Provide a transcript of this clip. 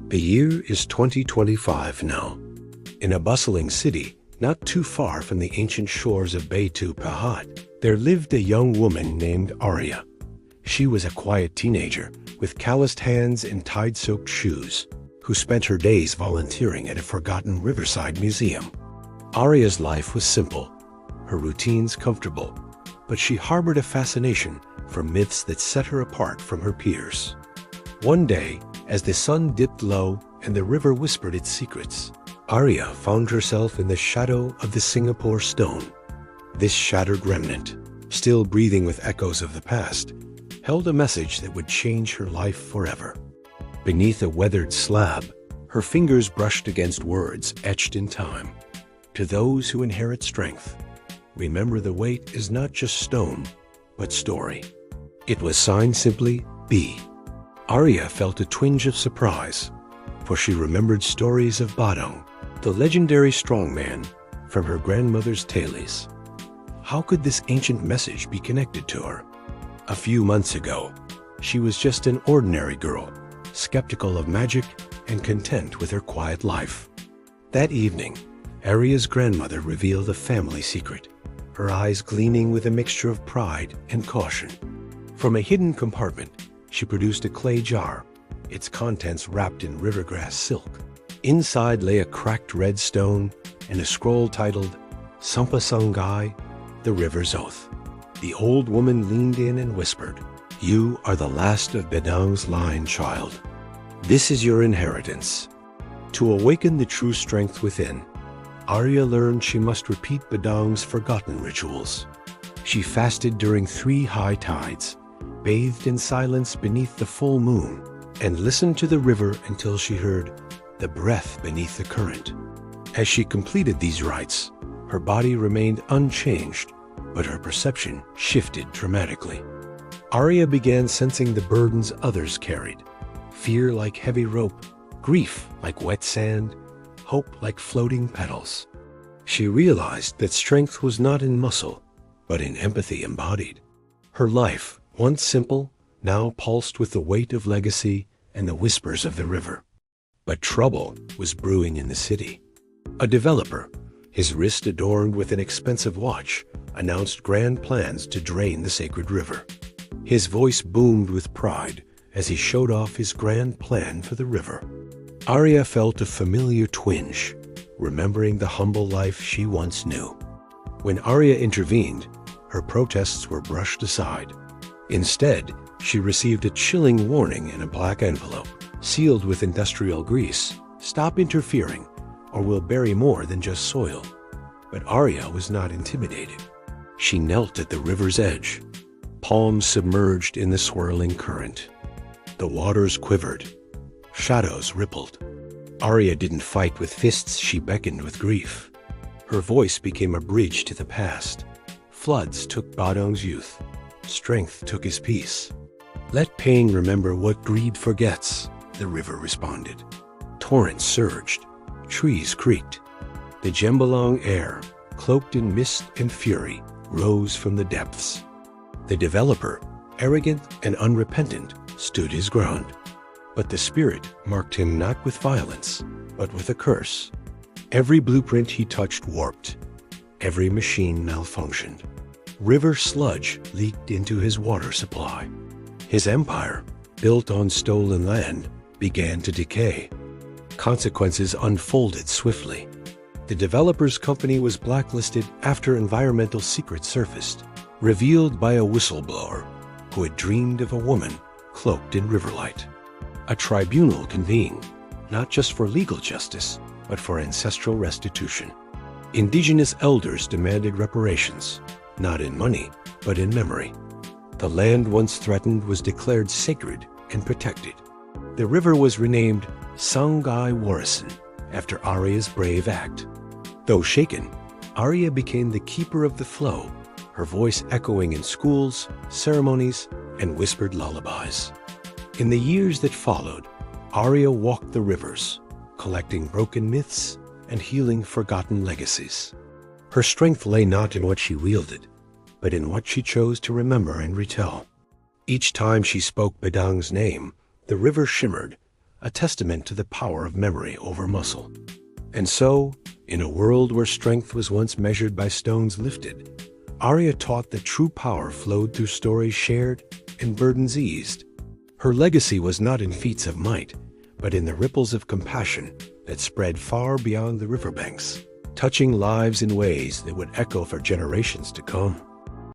The year is 2025 now. In a bustling city, not too far from the ancient shores of Bedtimestories, there lived a young woman named Arya. She was a quiet teenager with calloused hands and tide-soaked shoes, who spent her days volunteering at a forgotten riverside museum. Arya's life was simple, her routines comfortable, but she harbored a fascination for myths that set her apart from her peers. One day, as the sun dipped low and the river whispered its secrets, Arya found herself in the shadow of the Singapore stone. This shattered remnant, still breathing with echoes of the past, held a message that would change her life forever. Beneath a weathered slab, her fingers brushed against words etched in time. To those who inherit strength, remember the weight is not just stone, but story. It was signed simply B. Arya felt a twinge of surprise, for she remembered stories of Badang, the legendary strongman, from her grandmother's tales. How could this ancient message be connected to her? A few months ago, she was just an ordinary girl, skeptical of magic and content with her quiet life. That evening, Arya's grandmother revealed a family secret, her eyes gleaming with a mixture of pride and caution. From a hidden compartment, she produced a clay jar, its contents wrapped in rivergrass silk. Inside lay a cracked red stone and a scroll titled Sampa Sanggai, the River's Oath. The old woman leaned in and whispered, "You are the last of Badang's line, child. This is your inheritance." To awaken the true strength within, Arya learned she must repeat Badang's forgotten rituals. She fasted during 3 high tides, bathed in silence beneath the full moon, and listened to the river until she heard the breath beneath the current. As she completed these rites, her body remained unchanged, but her perception shifted dramatically. Arya began sensing the burdens others carried: fear like heavy rope, grief like wet sand, hope like floating petals. She realized that strength was not in muscle, but in empathy embodied. Her life, once simple, now pulsed with the weight of legacy and the whispers of the river. But trouble was brewing in the city. A developer, his wrist adorned with an expensive watch, announced grand plans to drain the sacred river. His voice boomed with pride as he showed off his grand plan for the river. Arya felt a familiar twinge, remembering the humble life she once knew. When Arya intervened, her protests were brushed aside. Instead, she received a chilling warning in a black envelope, sealed with industrial grease: "Stop interfering, or we'll bury more than just soil." But Arya was not intimidated. She knelt at the river's edge, palms submerged in the swirling current. The waters quivered, shadows rippled. Arya didn't fight with fists, she beckoned with grief. Her voice became a bridge to the past. Floods took Badang's youth. Strength took his peace. "Let pain remember what greed forgets," the river responded. Torrents surged. Trees creaked. The Gembalang air, cloaked in mist and fury, rose from the depths. The developer, arrogant and unrepentant, stood his ground. But the spirit marked him not with violence, but with a curse. Every blueprint he touched warped. Every machine malfunctioned. River sludge leaked into his water supply. His empire, built on stolen land, began to decay. Consequences unfolded swiftly. The developer's company was blacklisted after environmental secrets surfaced, revealed by a whistleblower who had dreamed of a woman cloaked in riverlight. A tribunal convened, not just for legal justice, but for ancestral restitution. Indigenous elders demanded reparations, not in money, but in memory. The land once threatened was declared sacred and protected. The river was renamed Sanggai Warisan after Arya's brave act. Though shaken, Arya became the keeper of the flow, her voice echoing in schools, ceremonies, and whispered lullabies. In the years that followed, Arya walked the rivers, collecting broken myths and healing forgotten legacies. Her strength lay not in what she wielded, but in what she chose to remember and retell. Each time she spoke Badang's name, the river shimmered, a testament to the power of memory over muscle. And so, in a world where strength was once measured by stones lifted, Arya taught that true power flowed through stories shared and burdens eased. Her legacy was not in feats of might, but in the ripples of compassion that spread far beyond the riverbanks, touching lives in ways that would echo for generations to come.